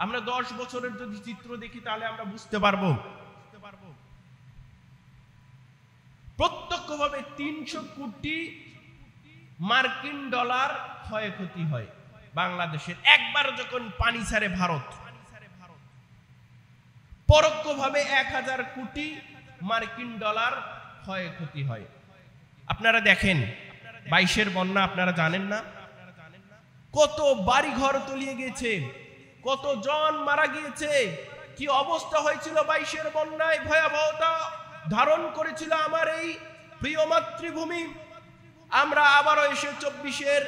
আমরা 10 বছরের যদি চিত্র দেখি তাহলে আমরা বুঝতে পারবো প্রত্যক্ষভাবে 300 কোটি মার্কিন ডলার ক্ষয়ক্ষতি হয় বাংলাদেশের একবার যখন পানি ছাড়ে ভারত, পরোক্ষভাবে 1000 কোটি মার্কিন ডলার ক্ষয়ক্ষতি হয়। আপনারা দেখেন 22-এর বন্যা আপনারা জানেন না, কত বাড়ি ঘর তলিয়ে গেছে, কত জন মারা গিয়েছে, কি অবস্থা হয়েছিল 22-এর বন্যায়, ভয়াবহতা ধারণ করেছিল আমার এই প্রিয় মাতৃভূমি। আমরা আবারও এসে 24-এর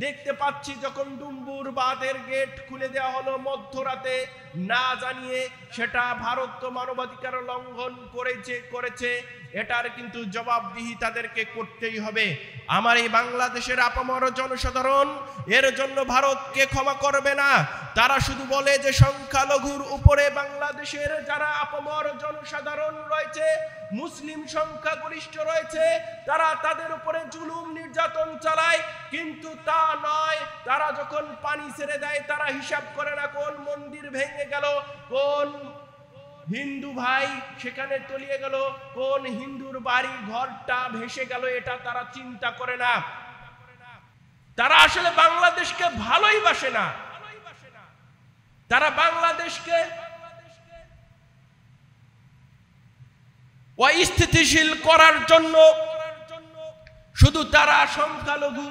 দেখতে পাচ্ছি যখন ডুম্বুর বাঁধের গেট খুলে দেওয়া হলো মধ্যরাতে না জানিয়ে, সেটা ভারত তো মানবাধিকার লঙ্ঘন করেছে, এটার কিন্তু জবাবদিহি তাদেরকে করতেই হবে। আমার এই বাংলাদেশের আপামর জনসাধারণ এর জন্য ভারতকে ক্ষমা করবে না। তারা শুধু বলে যে সংখ্যালঘুর উপরে বাংলাদেশের যারা আপামর জনসাধারণ রয়েছে, মুসলিম সংখ্যাগরিষ্ঠ রয়েছে, তারা তাদের উপরে জুলুম নির্যাতন চালায়, কিন্তু তা নয়। তারা যখন পানি ছেড়ে দেয় তারা হিসাব করে না কোন মন্দির ভেঙে গেল, কোন হিন্দু ভাই সেখানে তলিয়ে গেল, কোন হিন্দুর বাড়ি ঘরটা ভেসে গেল, এটা তারা চিন্তা করে না। তারা আসলে বাংলাদেশকে ভালোই বাসে না, তারা বাংলাদেশকে অস্থিতিশীল করার জন্য শুধু তারা সংখ্যালঘু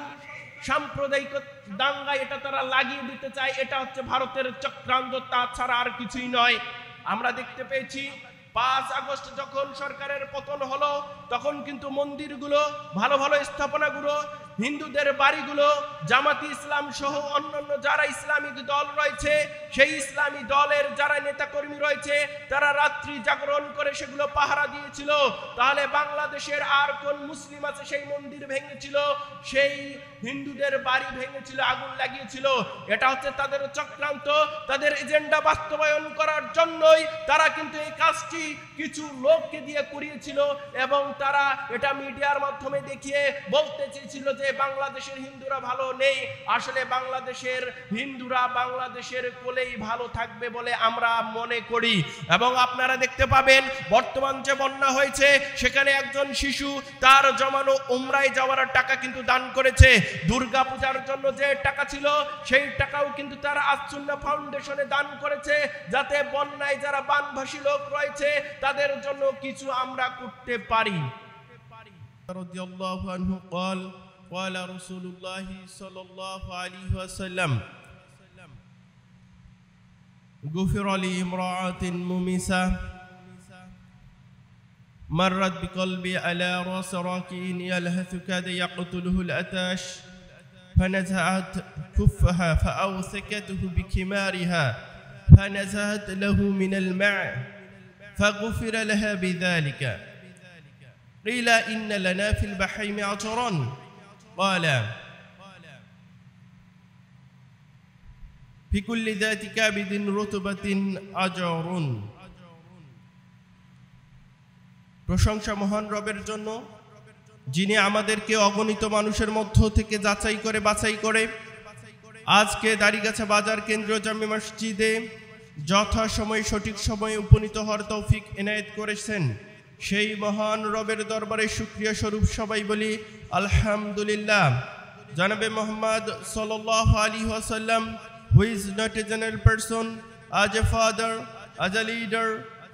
সাম্প্রদায়িক দাঙ্গা এটা তারা লাগিয়ে দিতে চায়। এটা হচ্ছে ভারতের চক্রান্ত, তাছাড়া আর কিছুই নয়। আমরা দেখতে পেয়েছি 5 আগস্ট যখন সরকারের পতন হলো, তখন কিন্তু মন্দিরগুলো, ভালো ভালো স্থাপনাগুলো, হিন্দুদের বাড়িগুলো জামাতি ইসলাম সহ অন্যান্য যারা ইসলামিক দল রয়েছে, সেই ইসলামী দলের যারা নেতাকর্মী রয়েছে, তারা রাত্রি জাগরণ করে সেগুলো পাহারা দিয়েছিল। তাহলে বাংলাদেশের আর কোন মুসলিম আছে সেই মন্দির ভেঙেছিল, সেই হিন্দুদের বাড়ি ভেঙেছিল, আগুন লাগিয়েছিল? এটা হচ্ছে তাদের চক্রান্ত, তাদের এজেন্ডা বাস্তবায়ন করার জন্যই তারা কিন্তু এই কাজটি কিছু লোককে দিয়ে করিয়েছিল, এবং তারা এটা মিডিয়ার মাধ্যমে দেখিয়ে বলতে চেয়েছিল যে বাংলাদেশের হিন্দুরা ভালো নেই। আসলে বাংলাদেশের হিন্দুরা বাংলাদেশের কোলেই ভালো থাকবে বলে আমরা মনে করি। এবং আপনারা দেখতে পাবেন বর্তমান যে বন্যা হয়েছে সেখানে একজন শিশু তার জমানো উমরায় যাওয়ার টাকা কিন্তু দান করেছে। দুর্গা পূজার জন্য যে টাকা ছিল সেই টাকাও কিন্তু তারা আজ-সুন্নাহ ফাউন্ডেশনে দান করেছে, যাতে বন্যায় যারা বানভাসী লোক রয়েছে তাদের জন্য কিছু আমরা করতে পারি। রাদিয়াল্লাহু আনহু قال قال رسول الله صلى الله عليه وسلم غفر لي امرأة ممسة مرت بقلبي على رأس راكين يلهث كاد يقتله الأتاش فنزعت كفها فأوثكته بكمارها فنزعت له من الماء فغفر لها بذلك. قيل إن لنا في البحيم أجرا قال في كل ذات كبد رطبة أجر. প্রশংসা মহান রবের জন্য, যিনি আমাদেরকে অগণিত মানুষের মধ্য থেকে যাচাই করে বাছাই করে আজকে দাড়িগাছা বাজার কেন্দ্রীয় জামে মসজিদে যথাসময়ে সঠিক সময়ে উপনীত হওয়ার তৌফিক এনায়েত করেছেন। সেই মহান রবের দরবারে শুকরিয়া স্বরূপ সবাই বলি আলহামদুলিল্লাহ। জনাবে মুহাম্মদ সাল্লাল্লাহু আলাইহি ওয়াসাল্লাম, who is not a general person, as a father, as a leader,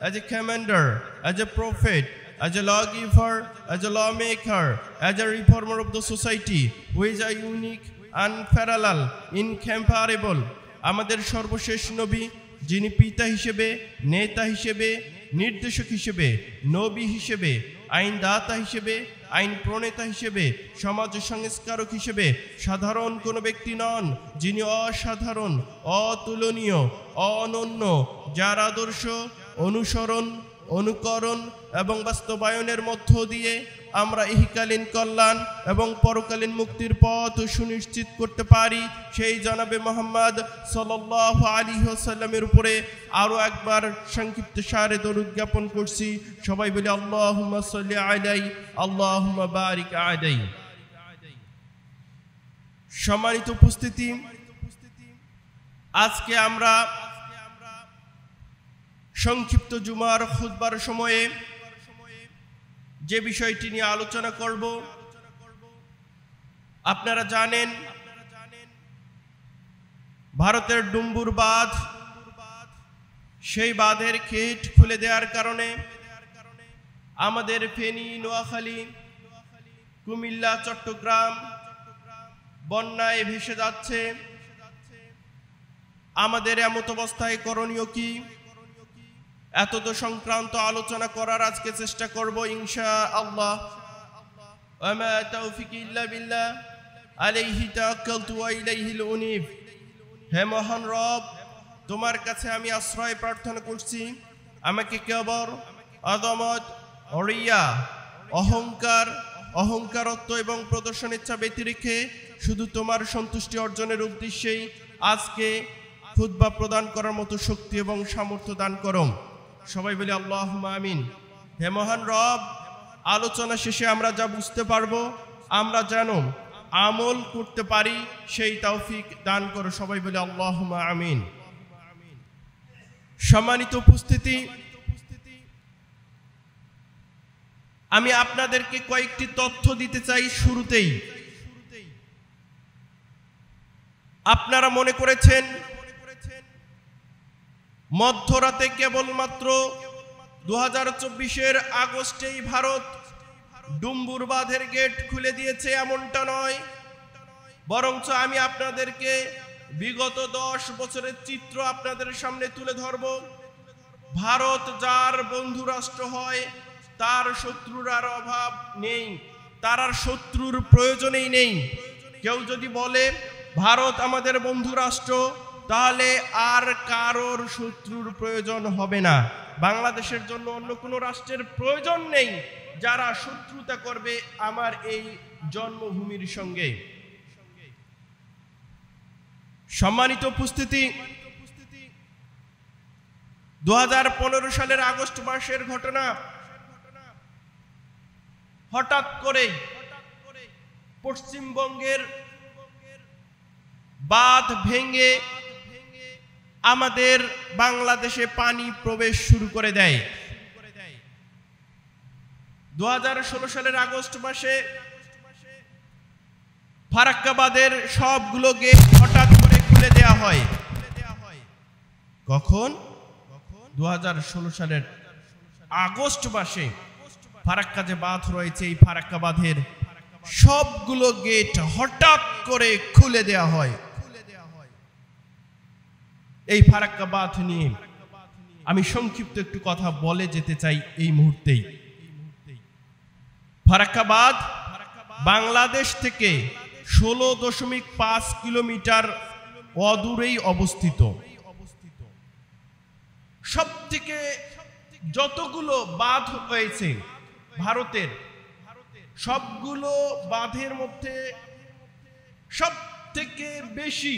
as a commander, as a prophet, as a lawgiver, as a lawmaker, as a reformer of the society, who is a unique, unparalleled, incomparable. আমাদের সর্বশেষ নবী, যিনি পিতা হিসেবে, নেতা হিসেবে, নির্দেশক হিসেবে, নবী হিসেবে, আইনদাতা হিসেবে, আইন প্রণেতা হিসেবে, সমাজ সংস্কারক হিসেবে সাধারণ কোনো ব্যক্তি নন, যিনি অসাধারণ, অতুলনীয়, অনন্য, যার আদর্শ অনুসরণ, অনুকরণ এবং বাস্তবায়নের মধ্য দিয়ে আমরা ইহকালীন কল্যাণ এবং পরকালীন মুক্তির পথ সুনিশ্চিত করতে পারি, সেই জনাবে মুহাম্মদ সাল্লাল্লাহু আলাইহি ওয়াসাল্লামের উপরে আরও একবার সংক্ষিপ্ত সারে দরুদ জ্ঞাপন করছি। সবাই বলি আল্লাহুম্মা সাল্লি আলাইহি আল্লাহুম্মা বারিক আলাইহি। সম্মানিত উপস্থিতি, আজকে আমরা সংক্ষিপ্ত জুমার খুতবার সময়ে যে বিষয়টি নিয়ে আলোচনা করব, আপনারা জানেন ভারতের ডুম্বুর বাঁধ, সেই বাঁধের গেট খুলে দেওয়ার কারণে আমাদের ফেনী, নোয়াখালী, কুমিল্লা, চট্টগ্রাম বন্যায় ভেসে যাচ্ছে। আমাদের এমত অবস্থায় করণীয় কি, এতদ সংক্রান্ত আলোচনা করার আজকে চেষ্টা করব ইনশাআল্লাহ। ওয়ামা তাওফিকি ইল্লা বিল্লাহ, আলাইহি তাওয়াক্কালতু ওয়া ইলাইহিল উনীব। হে মহান রব, তোমার কাছে আমি আশ্রয় প্রার্থনা করছি। আমাকে কেবল আদমত, অরিয়া, অহংকারত্ব এবং প্রদর্শন ইচ্ছা ব্যতি রেখে শুধু তোমার সন্তুষ্টি অর্জনের উদ্দেশ্যেই আজকে খুতবা প্রদান করার মতো শক্তি এবং সামর্থ্য দান করো। সবাই বলি আল্লাহুম্মা আমিন। হে মহান রব, আলোচনা শেষে আমরা যা বুঝতে পারবো আমরা যেন আমল করতে পারি, সেই তৌফিক দান করো। সবাই বলি আল্লাহুম্মা আমিন। সম্মানিত উপস্থিতি, আমি আপনাদেরকে কয়েকটি তথ্য দিতে চাই শুরুতেই। আপনারা মনে করেছেন মধ্যরাতে কেবলমাত্র 2024-এর আগস্টেই ভারত ডুম্বুর বাঁধের গেট খুলে দিয়েছে, এমনটা নয়। বরঞ্চ আমি আপনাদেরকে বিগত 10 বছরের চিত্র আপনাদের সামনে তুলে ধরব। ভারত যার বন্ধু রাষ্ট্র হয় তার শত্রুর আর অভাব নেই, তার আর শত্রুর প্রয়োজনই নেই। কেউ যদি বলে ভারত আমাদের বন্ধু রাষ্ট্র, তাহলে আর কারোর শত্রুর প্রয়োজন হবে না। বাংলাদেশের জন্য অন্য কোনো রাষ্ট্রের প্রয়োজন নেই যারা শত্রুতা করবে আমার এই জন্মভূমির সঙ্গে। সম্মানিত উপস্থিতি, 2015 সালের আগস্ট মাসের ঘটনা। হঠাৎ করে পশ্চিমবঙ্গের বাঁধ ভেঙে আমাদের বাংলাদেশে পানি প্রবেশ শুরু করে দেয়। 2016 সালের আগস্ট মাসে ফারাক্কা বাঁধের সবগুলো গেট হঠাৎ করে খুলে দেওয়া হয়। কখন? 2016 সালের আগস্ট মাসে ফারাক্কা যে বাঁধ রয়েছে, এই ফারাক্কা বাঁধের সবগুলো গেট হঠাৎ করে খুলে দেওয়া হয়। এই ফারাক্কা বাঁধ নিয়ে আমি সংক্ষিপ্ত একটু কথা বলে যেতে চাই এই মুহূর্তেই। ফারাক্কা বাঁধ বাংলাদেশ থেকে 16.5 কিলোমিটার অদূরেই অবস্থিত। সবথেকে যতগুলো বাঁধ হয়েছে ভারতের, সবগুলো বাঁধের মধ্যে সব থেকে বেশি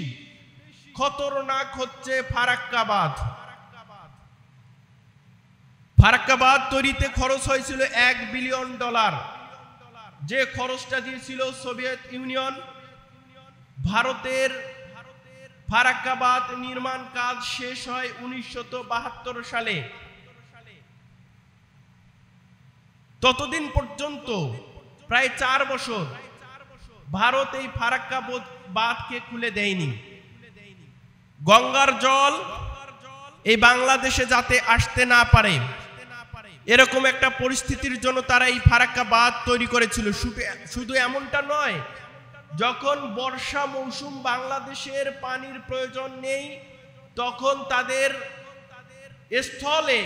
খতরনাক হচ্ছে ফারাক্কা বাঁধ। ফারাক্কা বাঁধ তৈরিতে খরচ হয়েছিল $1 বিলিয়ন। যে খরচটা দিয়েছিল সোভিয়েত ইউনিয়ন। ভারতের ফারাক্কা বাঁধ নির্মাণ কাজ শেষ হয় 1972 সালে। ততদিন পর্যন্ত প্রায় 4 বছর ভারত এই ফারাক্কা বাঁধকে খুলে দেয়নি। গঙ্গার জল এই বাংলাদেশে যাতে আসতে না পারে, এরকম একটা পরিস্থিতির জন্য তারা এই ফারাক্কা বাঁধ তৈরি করেছিল। শুধু এমনটা নয়, যখন বর্ষা মৌসুম বাংলাদেশের পানির প্রয়োজন নেই, তখন তাদের স্থলে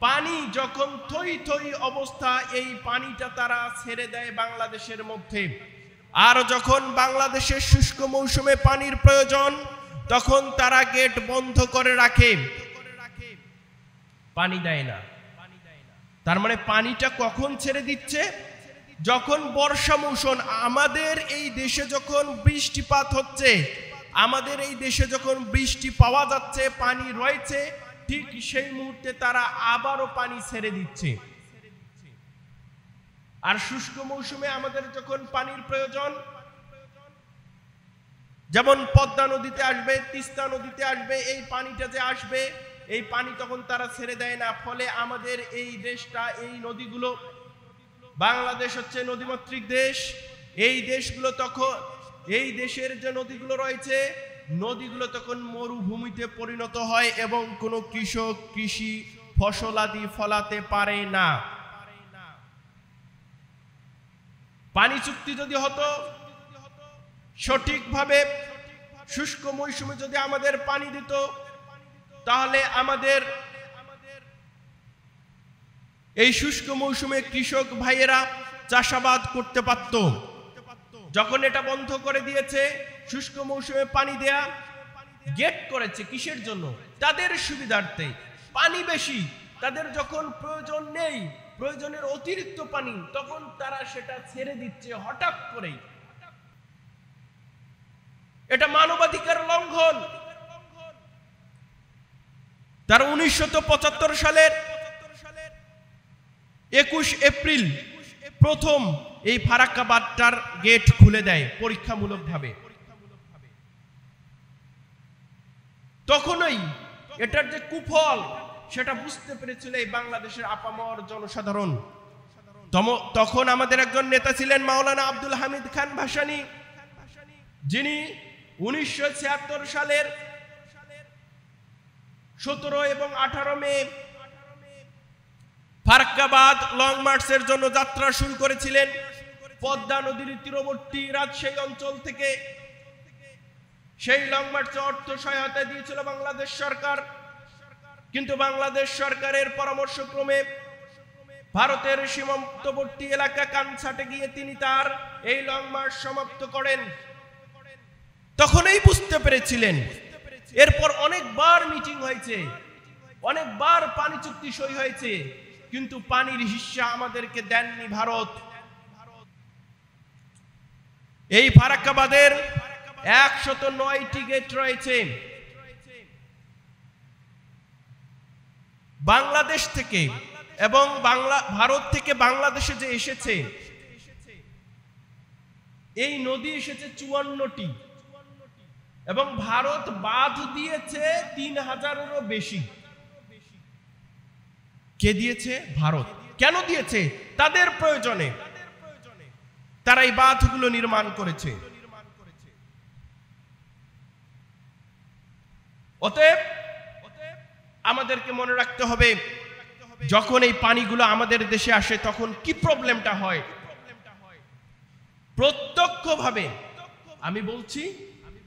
পানি যখন থই থই অবস্থা, এই পানিটা তারা ছেড়ে দেয় বাংলাদেশের মধ্যে। আর যখন বাংলাদেশের শুষ্ক মৌসুমে পানির প্রয়োজন, তখন তারা গেট বন্ধ করে রাখে, পানি দেয় না। তার মানে পানিটা কখন ছেড়ে দিচ্ছে? যখন বর্ষা মৌসুম, আমাদের এই দেশে যখন বৃষ্টিপাত হচ্ছে, আমাদের এই দেশে যখন বৃষ্টি পাওয়া যাচ্ছে, পানি রয়েছে, ঠিক সেই মুহূর্তে তারা আবারও পানি ছেড়ে দিচ্ছে। আর শুষ্ক মৌসুমে আমাদের যখন পানির প্রয়োজন, যেমন পদ্মা নদীতে আসবে, তিস্তা নদীতে আসবে, এই পানিটা যে আসবে এই পানি তখন তারা ছেড়ে দেয় না। ফলে আমাদের এই দেশটা, এই নদীগুলো, বাংলাদেশ হচ্ছে নদীমাতৃক দেশ, এই দেশগুলো তখন, এই দেশের যে নদীগুলো রয়েছে, নদীগুলো তখন মরুভূমিতে পরিণত হয় এবং কোনো কৃষক কৃষি ফসলাদি ফলাতে পারে না। পানি চুক্তি যদি হতো সঠিকভাবে, শুষ্ক মৌসুমে যদি আমাদের পানি দিত, তাহলে আমাদের এই শুষ্ক মৌসুমে কৃষক ভাইয়েরা চাষাবাদ করতে পারত। যখন এটা বন্ধ করে দিয়েছে, শুষ্ক মৌসুমে পানি দেয়া গেট করেছে, কিসের জন্য? তাদের সুবিধার্থে। পানি বেশি, তাদের যখন প্রয়োজন নেই, প্রয়োজনের অতিরিক্ত পানি, তখন তারা সেটা ছেড়ে দিচ্ছে হঠাৎ করেই। এটা মানবাধিকার লঙ্ঘন। তারা 1975 সালের 21 এপ্রিল প্রথম এই ফারাক্কা বাঁধটার গেট খুলে দেয় পরীক্ষামূলকভাবে। তখনই এটার যে কুফল সেটা বুঝতে পেরেছিল এই বাংলাদেশের আপামর জনসাধারণ। তখন আমাদের একজন নেতা ছিলেন মাওলানা আব্দুল হামিদ খান ভাসানী, যিনি 1976 সালের 17 এবং 18 মে ফারাক্কা বাঁধ লং মার্চের জন্য যাত্রা শুরু করেছিলেন পদ্মা নদীর তীরবর্তী রাজশাহী অঞ্চল থেকে। সেই লং মার্চে অর্থ সহায়তা দিয়েছিল বাংলাদেশ সরকার, কিন্তু বাংলাদেশ সরকারের পরামর্শক্রমে ভারতের সীমান্তবর্তী এলাকা কানসাটে গিয়ে তিনি তার এই লং মার্চ সমাপ্ত করেন। তখনই বুঝতে পেরেছিলেন। এরপর অনেকবার মিটিং হয়েছে, অনেকবার পানি চুক্তি সই হয়েছে, কিন্তু পানির হিস্সা আমাদেরকে দেননি ভারত। এই ফারাক্কা বাঁধের 109টি গেট রয়েছে। বাংলাদেশ থেকে এবং ভারত থেকে বাংলাদেশে যে এসেছে, এই নদী এসেছে 54টি এবং ভারত বাঁধ দিয়েছে 3000-এরও বেশি। কে দিয়েছে? ভারত। কেন দিয়েছে? তাদের প্রয়োজনে তারা এই বাঁধগুলো নির্মাণ করেছে। অতএব আমাদেরকে মনে রাখতে হবে, যখন এই পানিগুলো আমাদের দেশে আসে তখন কি প্রবলেমটা হয়। প্রত্যক্ষভাবে আমি বলছি,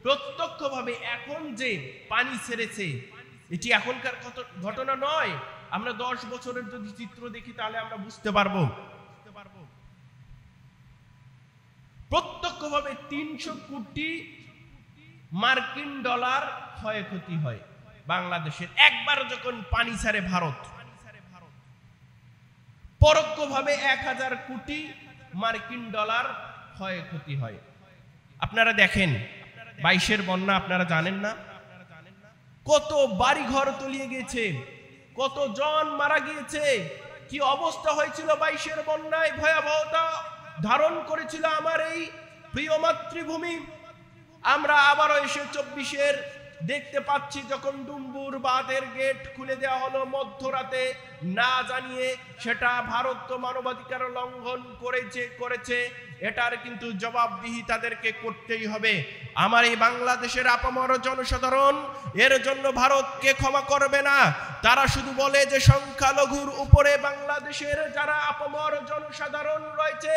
প্রত্যক্ষভাবে এখন যে পানি ছেড়েছে, এটি এখনকার ঘটনা নয়। আমরা 10 বছরের যদি চিত্র দেখি তাহলে আমরা বুঝতে পারবো। প্রত্যক্ষভাবে 300 কোটি মার্কিন ডলার ক্ষয়ক্ষতি হয় বাংলাদেশের একবার যখন পানি ছাড়ে ভারত। পরোক্ষভাবে 1000 কোটি মার্কিন ডলার ক্ষয়ক্ষতি হয়। আপনারা দেখেন 22-এর বন্যা, আপনারা জানেন না কত বাড়িঘর তলিয়ে গেছে, কত জন মারা গিয়েছে, কি অবস্থা হয়েছিল 22-এর বন্যায়। ভয়াবহতা ধারণ করেছিল আমার এই প্রিয় মাতৃভূমি। আমরা আবারও এসে 24-এর দেখতে পাচ্ছি, যখন ডুম্বুর বাঁধের গেট খুলে দেওয়া হলো মধ্যরাতে না জানিয়ে, সেটা ভারত তো মানবাধিকার লঙ্ঘন করেছে, এটার কিন্তু জবাবদিহি তাদেরকে করতেই হবে। আমার এই বাংলাদেশের আপামর জনসাধারণ এর জন্য ভারতকে ক্ষমা করবে না। তারা শুধু বলে যে সংখ্যালঘুর উপরে বাংলাদেশের যারা আপামর জনসাধারণ রয়েছে,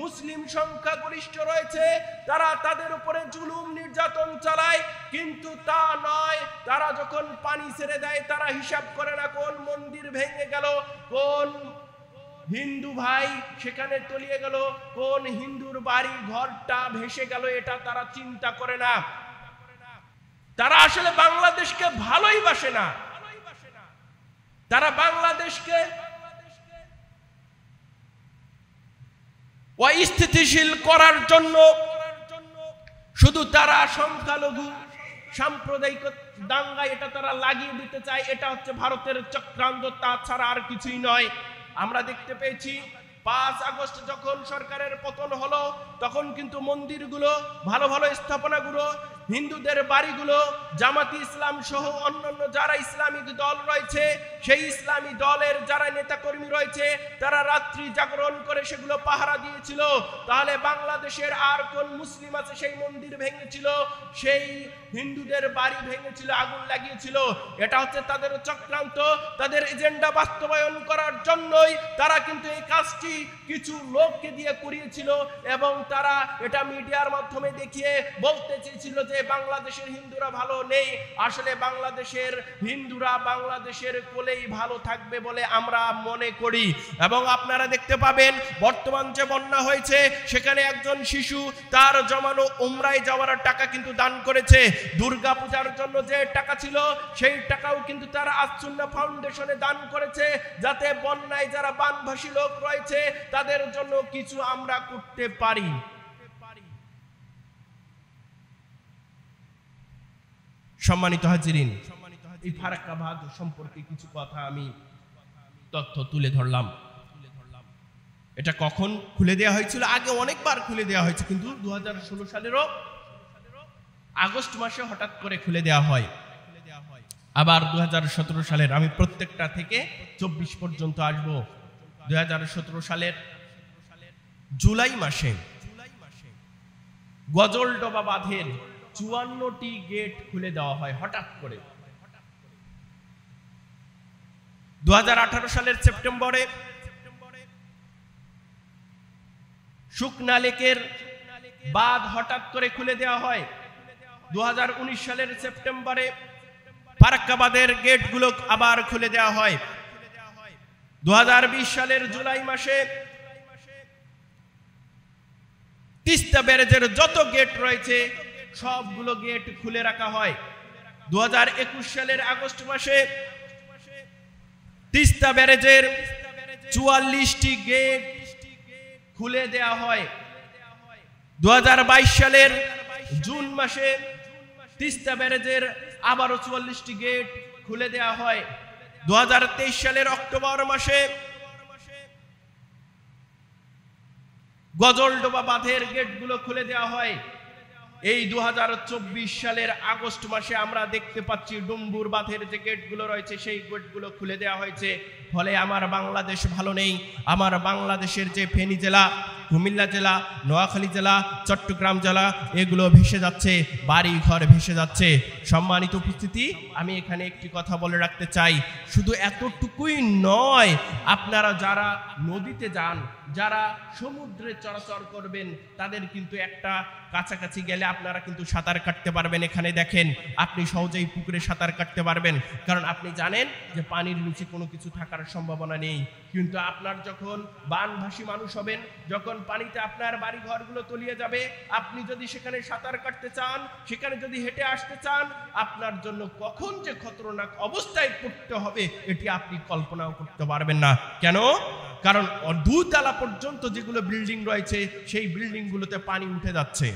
মুসলিম সংখ্যাগরিষ্ঠ রয়েছে, তারা তাদের উপরে জুলুম নির্যাতন চালায়, কিন্তু তা নয়। তারা যখন পানি ছেড়ে দেয় তারা হিসাব করে না কোন মন্দির ভেঙে গেল, কোন হিন্দু ভাই সেখানে তলিয়ে গেল, কোন হিন্দুর বাড়ি ঘরটা ভেসে গেল, এটা তারা চিন্তা করে না। তারা আসলে বাংলাদেশকে ভালোই বাসে না। তারা বাংলাদেশকে অস্থিতিশীল করার জন্য শুধু তারা সংখ্যালঘু সাম্প্রদায়িক দাঙ্গা এটা তারা লাগিয়ে দিতে চায়। এটা হচ্ছে ভারতের চক্রান্ত, তাছাড়া আর কিছুই নয়। আমরা দেখতে পেয়েছি 5 আগস্ট যখন সরকারের পতন হলো, তখন কিন্তু মন্দিরগুলো, ভালো ভালো স্থাপনাগুলো হিন্দুদের বাড়িগুলো জামাতি ইসলাম সহ অন্যান্য যারা ইসলামিক দল রয়েছে সেই ইসলামী দলের যারা নেতাকর্মী রয়েছে তারা রাত্রি জাগরণ করে সেগুলো পাহারা দিয়েছিল, তাহলে বাংলাদেশের আর কোন মুসলিম আছে সেই মন্দির ভেঙেছিল, সেই হিন্দুদের বাড়ি ভেঙেছিল, আগুন লাগিয়েছিল? এটা হচ্ছে তাদের চক্রান্ত, তাদের এজেন্ডা বাস্তবায়ন করার জন্যই তারা কিন্তু এই কাজটি কিছু লোককে দিয়ে করিয়েছিল এবং তারা এটা মিডিয়ার মাধ্যমে দেখিয়ে বলতে চেয়েছিল যে বাংলাদেশের হিন্দুরা ভালো নেই। আসলে বাংলাদেশের হিন্দুরা বাংলাদেশের কোলেই ভালো থাকবে বলে আমরা মনে করি। এবং আপনারা দেখতে পাবেন বর্তমান যে বন্যা হয়েছে সেখানে একজন শিশু তার জমানো উমরায় যাওয়ার টাকা কিন্তু দান করেছে। দুর্গা পূজার জন্য যে টাকা ছিল সেই টাকাও কিন্তু তারা আজ-সুন্নাহ ফাউন্ডেশনে দান করেছে, যাতে বন্যায় যারা বানভাসী লোক রয়েছে তাদের জন্য কিছু আমরা করতে পারি। সম্মানিত হাজিরিন, এই ফারাক্কাবাদ সম্পর্কে কিছু কথা আমি তথ্য তুলে ধরলাম। এটা কখন খুলে দেওয়া হয়েছিল? আগে অনেকবার খুলে দেওয়া হয়েছে, কিন্তু 2016 সালেরও আগস্ট মাসে হঠাৎ করে খুলে দেওয়া হয়। আবার 2017 সালের, আমি প্রত্যেকটা থেকে 24 পর্যন্ত আসবো। 2017 সালের জুলাই মাসে গজলডোবা বাঁধের 54টি গেট খুলে দেওয়া হয় হঠাৎ করে। 2018 সালের সেপ্টেম্বরে শুকনা লেকের বাঁধ হঠাৎ করে খুলে দেওয়া হয়। 2019 সালের সেপ্টেম্বরে ফারাক্কাবাদের গেটগুলো আবার খুলে দেওয়া হয়। 2020 সালের জুলাই মাসে তিস্তা ব্যারেজের যত গেট রয়েছে সবগুলো গেট খুলে রাখা হয়। 2021 সালের আগস্ট মাসে তিস্তা ব্যারেজের 44টি গেট খুলে দেওয়া হয়। 2022 সালের জুন মাসে তিস্তা ব্যারেজের আবারও 44টি গেট খুলে দেওয়া হয়। 2023 সালের অক্টোবর মাসে গজলডোবা বাঁধের গেটগুলো খুলে দেওয়া হয়। এই 2024 সালের আগস্ট মাসে আমরা দেখতে পাচ্ছি ডুম্বুর বাঁধের যে গেটগুলো রয়েছে সেই গেটগুলো খুলে দেওয়া হয়েছে। ফলে আমার বাংলাদেশ ভালো নেই। আমার বাংলাদেশের যে ফেনী জেলা, কুমিল্লা জেলা, নোয়াখালী জেলা, চট্টগ্রাম জেলা, এগুলো ভেসে যাচ্ছে, বাড়ি ঘর ভেসে যাচ্ছে। সম্মানিত উপস্থিতি, আমি এখানে একটি কথা বলে রাখতে চাই, শুধু এতটুকুই নয়, আপনারা যারা নদীতে যান, যারা সমুদ্রে চলাচল করবেন, তাদের কিন্তু একটা কাছাকাছি গেলে আপনারা কিন্তু সাঁতার কাটতে পারবেন। এখানে দেখেন, আপনি সহজেই পুকুরে সাঁতার কাটতে পারবেন, কারণ আপনি জানেন যে পানির নিচে কোনো কিছু থাকার সম্ভাবনা নেই। কিন্তু আপনার যখন বানভাসী মানুষ হবেন, যখন পানিতে আপনার বাড়ি ঘরগুলো তলিয়ে যাবে, আপনি যদি সেখানে সাঁতার কাটতে চান, সেখানে যদি হেঁটে আসতে চান, আপনার জন্য কখন যে খতরনাক অবস্থায় পড়তে হবে এটি আপনি কল্পনাও করতে পারবেন না। কেন? কারণ 2 তলা পর্যন্ত যেগুলো বিল্ডিং রয়েছে সেই বিল্ডিংগুলোতে পানি উঠে যাচ্ছে।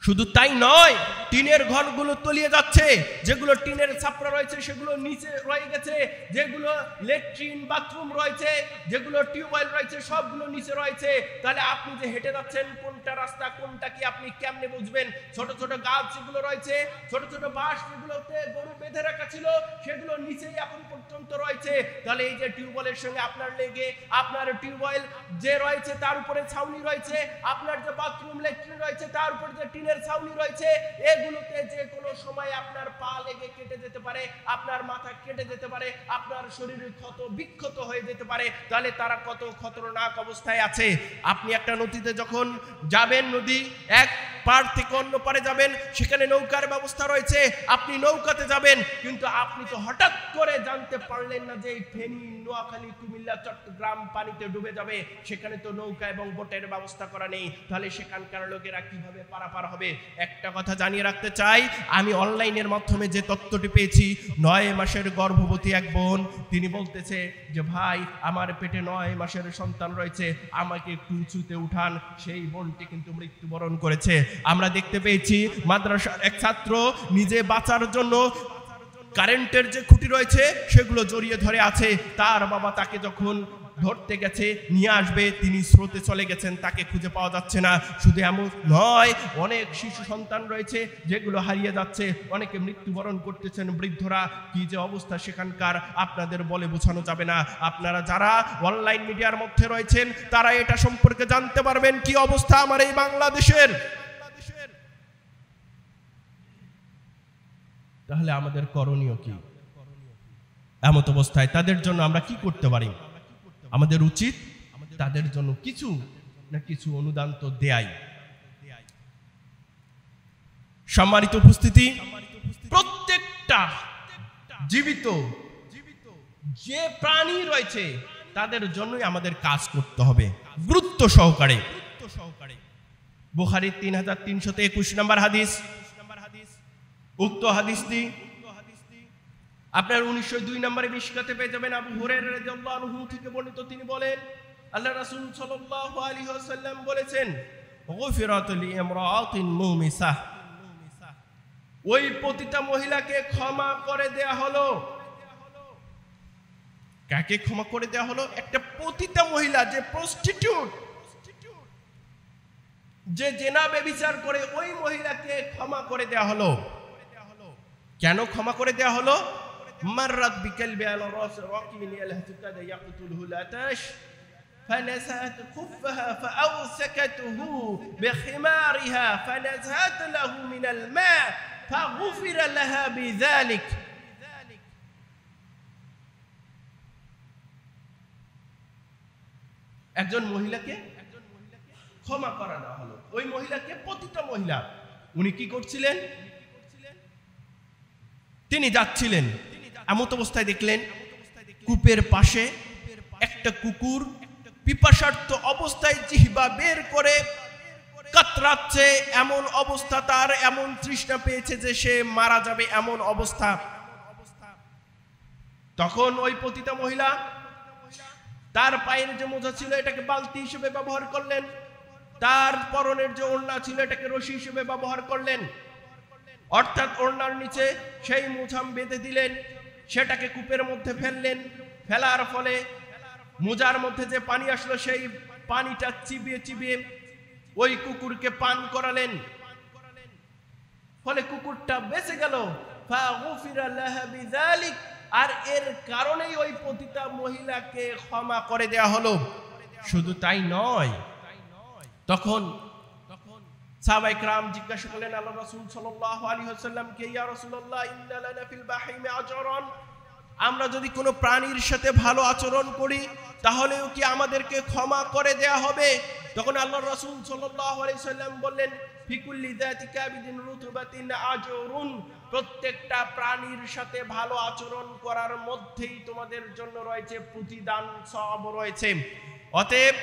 শুধু তাই নয়, টিনের ঘরগুলো তলিয়ে যাচ্ছে, যেগুলো টিনের ছাপরা রয়েছে সেগুলো নিচে রয়ে গেছে, যেগুলো ল্যাট্রিন বাথরুম রয়েছে, যেগুলো টিউবওয়েল রয়েছে সবগুলো নিচে রয়েছে। তাহলে আপনি যে হেঁটে যাচ্ছেন কোনটা রাস্তা কোনটা কি আপনি কেমনে বুঝবেন? ছোট ছোট গাছ যেগুলো রয়েছে, ছোট ছোট বাঁশ যেগুলোতে গরু বেঁধে রাখা ছিল সেগুলো নিচেই এখন পর্যন্ত রয়েছে। তাহলে এই যে টিউবওয়েলের সঙ্গে আপনার লেগে, আপনার টিউবওয়েল যে রয়েছে তার উপরে ছাউনি রয়েছে, আপনার যে বাথরুম ল্যাট্রিন রয়েছে তার উপরে যে টিনের ছাউনি রয়েছে, এগুলোতে যে কোনো সময় আপনার পা লেগে কেটে যেতে পারে, আপনার মাথা কেটে যেতে পারে, আপনার শরীরে ক্ষত বিক্ষত হয়ে যেতে পারে। তাহলে তারা কত খতরনাক অবস্থায় আছে। আপনি একটা নদীতে যখন যাবেন, নদী এক পার থেকে অন্য পারে যাবেন, সেখানে নৌকার ব্যবস্থা রয়েছে, আপনি নৌকাতে যাবেন, কিন্তু আপনি তো হঠাৎ করে জানতে পারলেন না যে ফেনী, নোয়াখালী, কুমিল্লা, চট্টগ্রাম পানিতে ডুবে যাবে। সেখানে তো নৌকা এবং বোটের ব্যবস্থা করা নেই। তাহলে সেখানকার লোকেরা কিভাবে পারাপার হবে? একটা কথা জানিয়ে রাখতে চাই, আমি অনলাইনের মাধ্যমে যে তথ্যটি পেয়েছি, 9 মাসের গর্ভবতী এক বোন, তিনি বলতেছে যে ভাই আমার পেটে 9 মাসের সন্তান রয়েছে, আমাকে একটু উঁচুতে উঠান। সেই বোনটি কিন্তু মৃত্যুবরণ করেছে। আমরা দেখতে পেয়েছি মাদ্রাসার এক ছাত্র নিজে বাঁচার জন্য কারেন্টের যে খুঁটি রয়েছে সেগুলো জড়িয়ে ধরে আছে। তার বাবা তাকে যখন ধরতে গেছে, নিয়ে আসবে, তিনি স্রোতে চলে গেছেন, তাকে খুঁজে পাওয়া যাচ্ছে না। শুধু এমন নয়, অনেক শিশু সন্তান রয়েছে যেগুলো হারিয়ে যাচ্ছে, অনেকে মৃত্যুবরণ করতেছেন। বৃদ্ধরা কি যে অবস্থা সেখানকার আপনাদের বলে বোঝানো যাবে না। আপনারা যারা অনলাইন মিডিয়ার মধ্যে রয়েছেন তারা এটা সম্পর্কে জানতে পারবেন কি অবস্থা আমার এই বাংলাদেশের। তাহলে আমাদের করণীয় কি? এমত অবস্থায় তাদের জন্য আমরা কি করতে পারি? আমাদের উচিত তাদের জন্য কিছু না কিছু অনুদান তো দেয়াই। সম্মানিত উপস্থিতি, প্রত্যেকটা জীবিত যে প্রাণী রয়েছে তাদের জন্যই আমাদের কাজ করতে হবে গুরুত্ব সহকারে। বুখারীর 3321 নম্বর হাদিস, উক্ত হাদিসটি আপনার 1902 নম্বরে মিশকাতে পেয়ে যাবেন। আবু হুরায়রা রাদিয়াল্লাহু আনহু থেকে বর্ণিত, তিনি বলেন আল্লাহ রাসূল সাল্লাল্লাহু আলাইহি ওয়াসাল্লাম বলেছেন, গুফিরাতু লিইমরাআতিন মুমিসাহ, ওই পতিতা মহিলাকে ক্ষমা করে দেয়া হলো। কাকে ক্ষমা করে দেয়া হলো? একটা পতিতা মহিলা, যে প্রস্টিটিউট, যে জেনা ব্যভিচার করে, ওই মহিলাকে ক্ষমা করে দেয়া হলো। কেন ক্ষমা করে দেয়া হলো? মাররাত বিকালবি আলা রাস রাকিবিন ইয়ালহাতুকাদা ইয়াকতুলহু লাতাশ فنزعت خفها فأوسكته بخمارها فنزعت له من الماء فغفر لها بذلك. একজন মহিলাকে ক্ষমা করা দেওয়া হলো। ওই মহিলাকে, পতিতা মহিলা, উনি কি করছিলেন? তিনি যাচ্ছিলেন, এমত অবস্থায় দেখলেন কূপের পাশে একটা কুকুর পিপাসার্ত অবস্থায় জিহ্বা বের করে কাতরাচ্ছে। এমন অবস্থা, তার এমন তৃষ্ণা পেয়েছে যে সে মারা যাবে এমন অবস্থা। তখন ওই পতিতা মহিলা তার পায়ের যে মোজা ছিল এটাকে বালতি হিসেবে ব্যবহার করলেন, তার পরনের যে ওড়না ছিল এটাকে রশি হিসেবে ব্যবহার করলেন, অর্থাৎ ওড়নার নিচে সেই মোজাম বেঁধে দিলেন, সেটাকে কূপের মধ্যে ফেললেন। ফেলার ফলে মোজার মধ্যে যে পানি আসলো সেই পানিটা চিবিয়ে চিবিয়ে ওই কুকুরকে পান করালেন, ফলে কুকুরটা বেঁচে গেল। ফাগুফিরা লাহা বিযালিক, আর এর কারণেই ওই পতিতা মহিলাকে ক্ষমা করে দেয়া হলো। শুধু তাই নয়, তখন সাহাবায়ে কেরাম জিজ্ঞাসা করলেন আল্লাহ রাসূল সাল্লাল্লাহু আলাইহি ওয়াসাল্লামকে, ইয়া রাসূলুল্লাহ ইন্না লানা ফিল বাহিমি আজরান, আমরা যদি কোনো প্রাণীর সাথে ভালো আচরণ করি তাহলেও কি আমাদেরকে ক্ষমা করে দেয়া হবে? তখন আল্লাহর রাসূল সাল্লাল্লাহু আলাইহি ওয়াসাল্লাম বললেন, ফিকুল্লি যাতি কাবিদিন রুতুবাতিন আজরুন, প্রত্যেকটা প্রাণীর সাথে ভালো আচরণ করার মধ্যেই তোমাদের জন্য রয়েছে প্রতিদান, সওয়াব রয়েছে। অতএব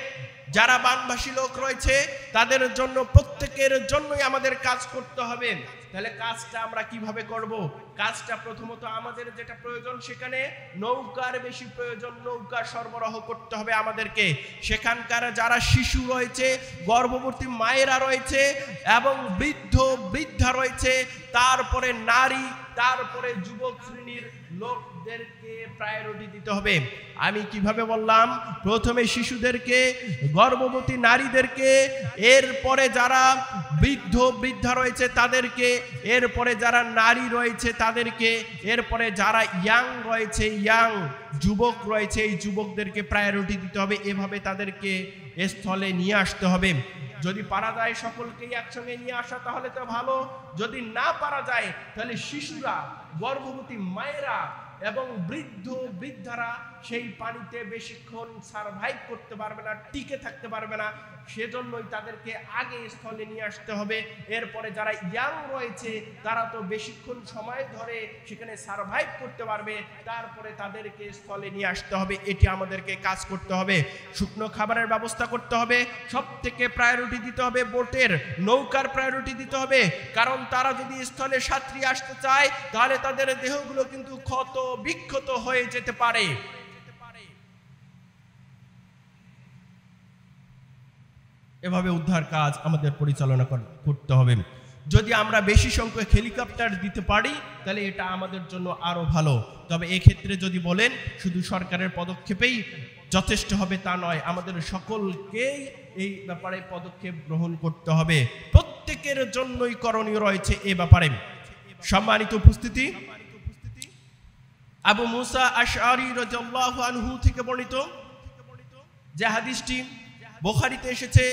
যারা বানভাসী লোক রয়েছে তাদের জন্য, প্রত্যেকের জন্যই আমাদের কাজ করতে হবে। তাহলে কাজটা আমরা কিভাবে করব? কাজটা প্রথমত আমাদের যেটা প্রয়োজন, সেখানে নৌকার বেশি প্রয়োজন, নৌকা সরবরাহ করতে হবে আমাদেরকে। সেখানকার যারা শিশু রয়েছে, গর্ভবতী মায়েরা রয়েছে এবং বৃদ্ধ বৃদ্ধা রয়েছে, তারপরে নারী, তারপরে যুবক শ্রেণীর লোকদেরকে প্রায়োরিটি দিতে হবে। আমি কিভাবে বললাম? প্রথমে শিশুদেরকে, গর্ভবতী নারীদেরকে, এরপরে যারা বৃদ্ধ বৃদ্ধা রয়েছে তাদেরকে, এরপরে যারা নারী রয়েছে তাদেরকে, এরপরে যারা ইয়াং রয়েছে, ইয়াং যুবক রয়েছে, এই যুবকদেরকে প্রায়োরিটি দিতে হবে। এভাবে তাদেরকে স্থলে নিয়ে আসতে হবে। যদি পারা যায় সকলকেই একসঙ্গে নিয়ে আসা তাহলে তো ভালো, যদি না পারা যায় তাহলে শিশুরা, গর্ভবতী মায়েরা এবং বৃদ্ধ বৃদ্ধারা সেই পানিতে বেশিক্ষণ সারভাইভ করতে পারবে না, টিকে থাকতে পারবে না, সেজন্যই তাদেরকে আগে স্থলে নিয়ে আসতে হবে। এরপরে যারা ইয়াং রয়েছে তারা তো বেশিক্ষণ সময় ধরে সেখানে সারভাইভ করতে পারবে, তারপরে তাদেরকে স্থলে নিয়ে আসতে হবে। এটি আমাদেরকে কাজ করতে হবে। শুকনো খাবারের ব্যবস্থা করতে হবে, সব থেকে প্রায়োরিটি দিতে হবে বোটের, নৌকার প্রায়োরিটি দিতে হবে। কারণ তারা যদি স্থলে সাঁতরে আসতে চায় তাহলে তাদের দেহগুলো কিন্তু ক্ষত বিক্ষত হয়ে যেতে পারে। এভাবে উদ্ধার কাজ আমাদের পরিচালনা করতে হবে। যদি আমরা বেশি সংখ্যক হেলিকপ্টার দিতে পারি তাহলে এটা আমাদের জন্য আরো ভালো। তবে এক্ষেত্রে যদি বলেন শুধু সরকারের পদক্ষেপেই যথেষ্ট হবে তা নয়, আমাদের সকলকেই এই ব্যাপারে পদক্ষেপ গ্রহণ করতে হবে। প্রত্যেকের জন্যই করণীয় রয়েছে এ ব্যাপারে। সম্মানিত উপস্থিতি, আবু মুসা আশআরী রাদিয়াল্লাহু আনহু থেকে বর্ণিত যে হাদিসটি বুখারীতে এসেছে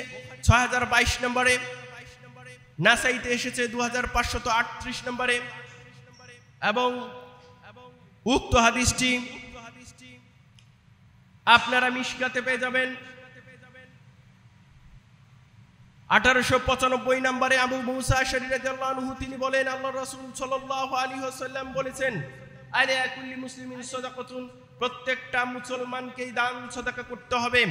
6022 নম্বরে, নাসাইতে এসেছে 2538 নম্বরে, এবং উক্ত হাদিসটি আপনারা মিশকাতে পেয়ে যাবেন 1895 নম্বরে। আবু মুসা আশআরী রাদিয়াল্লাহু আনহু তিনি বলেন, আল্লাহর রাসূল সাল্লাল্লাহু আলাইহি ওয়াসাল্লাম বলেছেন, আলা কুল্লি মুসলিমিন সাদাকাতুন, প্রত্যেকটা মুসলমানকেই দান সাদাকা করতে হবে।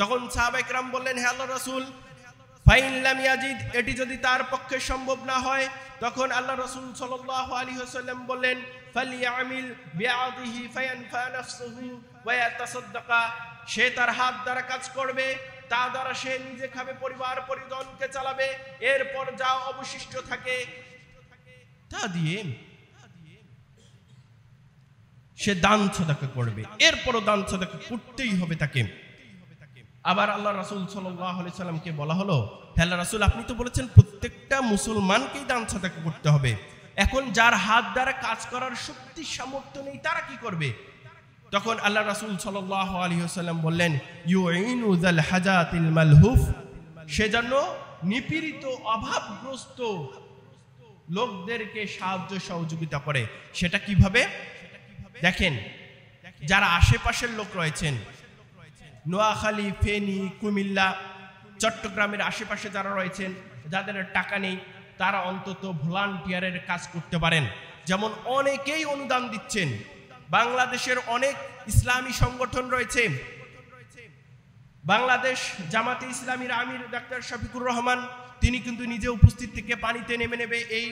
তখন সাহাবায়ে কেরাম বললেন, হে আল্লাহর রাসূল, ফাইন লাম ইয়াজিদ, এটি যদি তার পক্ষে সম্ভব না হয়, তখন আল্লাহর রাসূল সাল্লাল্লাহু আলাইহি ওয়াসাল্লাম বললেন, ফালিয়ামিল বিআদিহি ফায়ানফা নাফসুহু ওয়া ইয়াতাসাদদাকা, সে তার হাত দ্বারা কাজ করবে, তা দ্বারা সে নিজে খাবে, পরিবার পরিজনকে চালাবে, এরপর যা অবশিষ্ট থাকে তা দিয়ে সে দান সাদাকা করবে, এরপরও দান সাদাকা করতেই হবে তাকে। আবার আল্লাহ রাসূল সাল্লাল্লাহু আলাইহি সাল্লামকে বলা হলো, হে আল্লাহর রাসূল, আপনি তো বলেছেন প্রত্যেকটা মুসলমানকেই দান সাদাকা করতে হবে, এখন যার হাত দ্বারা কাজ করার শক্তি সামর্থ্য নেই তারা কি করবে? তখন আল্লাহ রাসূল সাল্লাল্লাহু আলাইহি ওয়াসাল্লাম বললেন, ইউইনু যাল হাজাতিল মালহুফ, সেজন্য নিপীড়িত অভাবগ্রস্ত লোকদেরকে সাহায্য সহযোগিতা করে। সেটা কিভাবে? দেখেন, যারা আশেপাশের লোক রয়েছেন, নোয়াখালী, ফেনী, কুমিল্লা, চট্টগ্রামের আশেপাশে যারা রয়েছেন, যাদের টাকা নেই, তারা অন্তত ভলান্টিয়ারের কাজ করতে পারেন। যেমন অনেকেই অনুদান দিচ্ছেন, বাংলাদেশের অনেক ইসলামী সংগঠন রয়েছে। বাংলাদেশ জামাতে ইসলামীর আমির ডাক্তার শফিকুর রহমান তিনি কিন্তু নিজে উপস্থিত থেকে পানিতে নেমে এই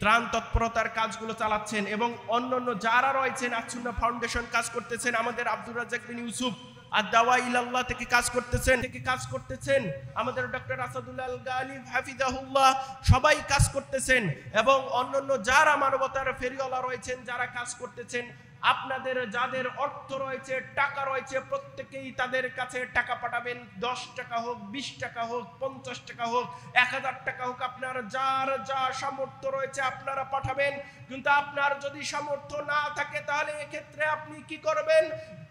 ত্রাণ তৎপরতার কাজগুলো চালাচ্ছেন, এবং অন্যান্য যারা রয়েছেন আসুন্নাহ ফাউন্ডেশন কাজ করতেছেন, আমাদের আব্দুর রাজ্জাক বিন ইউসুফ আদ-দাওয়া ইলাল্লাহ থেকে কাজ করতেছেন, আমাদের ডক্টর আসাদুল্লাহ আল গালিব হাফিজাহুল্লাহ সবাই কাজ করতেছেন, এবং অন্যান্য যারা মানবতার ফেরিওয়ালা রয়েছেন যারা কাজ করতেছেন। আপনাদের যাদের অর্থ রয়েছে, টাকা রয়েছে, প্রত্যেকেই তাদের কাছে টাকা পাঠাবেন। 10 টাকা হোক, 20 টাকা হোক, 50 টাকা হোক, 1000 টাকা হোক, আপনার যার যা সামর্থ্য রয়েছে আপনারা পাঠাবেন। কিন্তু আপনার যদি সামর্থ্য না থাকে তাহলে এক্ষেত্রে আপনি কি করবেন?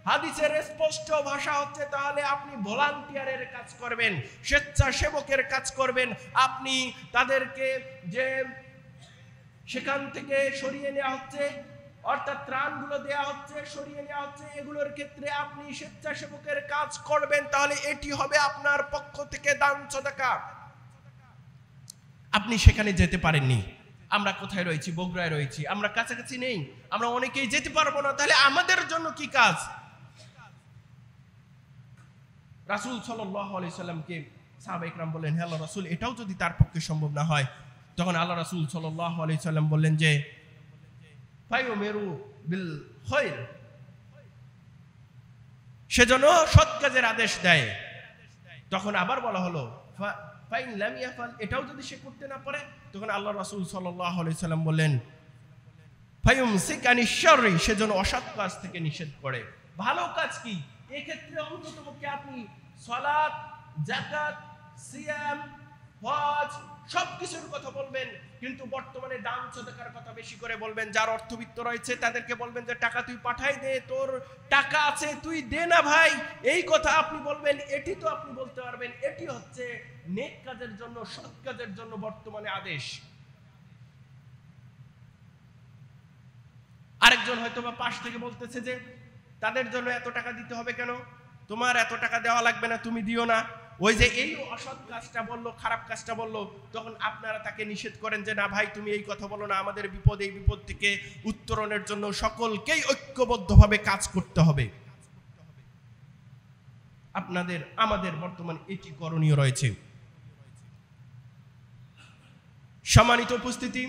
হাদিসের স্পষ্ট ভাষা হচ্ছে, তাহলে আপনি ভলান্টিয়ারের কাজ করবেন, স্বেচ্ছাসেবকের কাজ করবেন। আপনি তাদেরকে যে সেখান থেকে সরিয়ে নেওয়া হচ্ছে, অর্থাৎ ত্রাণগুলো দেয়া হচ্ছে, সরিয়ে নেওয়া হচ্ছে, এগুলোর ক্ষেত্রে আপনি স্বেচ্ছাসেবকের কাজ করবেন, তাহলে এটি হবে আপনার পক্ষ থেকে দান সাদাকা। আপনি সেখানে যেতে পারেননি, আমরা কোথায় রয়েছি? বগুড়ায় রয়েছি, আমরা কাছাকাছি নেই, আমরা অনেকেই যেতে পারবো না, তাহলে আমাদের জন্য কি কাজ? রাসূল সাল্লাল্লাহু আলাইহি সাল্লামকে সাহাবায়ে কেরাম বললেন, হে আল্লাহর রাসূল, এটাও যদি তার পক্ষে সম্ভব না হয়, তখন আল্লাহ রাসূল সাল্লাল্লাহু আলাইহি সাল্লাম বললেন যে ফায়ুমিরু বিল খায়র, সেজন্য সৎ কাজের আদেশ দেয়। তখন আবার বলা হলো ফাইন লাম ইয়াফাল, এটাও যদি সে করতে না পারে, তখন আল্লাহ রাসূল সাল্লাল্লাহু আলাইহি সাল্লাম বললেন ফায়ুমসিক আনিশ শাররি, সেজন্য অসৎ কাজ থেকে নিষেধ করে। ভালো কাজ কি? এক্ষেত্রে অন্ততপক্ষে আপনি সালাত, যাকাত, সিয়াম, হজ সবকিছুর কথা বলবেন, কিন্তু বর্তমানে দান সাদাকার কথা বেশি করে বলবেন। যার অর্থবিত্ত রয়েছে তাদেরকে বলবেন যে টাকা তুই পাঠাই দে, তোর টাকা আছে তুই দে না ভাই, এই কথা আপনি বলবেন। এটি তো আপনি বলতে পারবেন, এটি হচ্ছে নেক কাজের জন্য, সৎ কাজের জন্য বর্তমানে আদেশ। আরেকজন হয়তো বা পাশ থেকে বলতেছে যে তাদের জন্য এত টাকা দিতে হবে কেন, তোমার এত টাকা দেওয়া লাগবে না, তুমি দিও না। ওই যে এই অসৎ কাজটা বললো, খারাপ কাজটা বললো, তখন আপনারা তাকে নিষেধ করেন যে না ভাই তুমি এই কথা বলো না, আমাদের বিপদ, এই বিপদ থেকে উত্তরণের জন্য সকলকেই ঐক্যবদ্ধভাবে কাজ করতে হবে। আপনাদের আমাদের বর্তমান এটি করণীয় রয়েছে। সম্মানিত উপস্থিতি,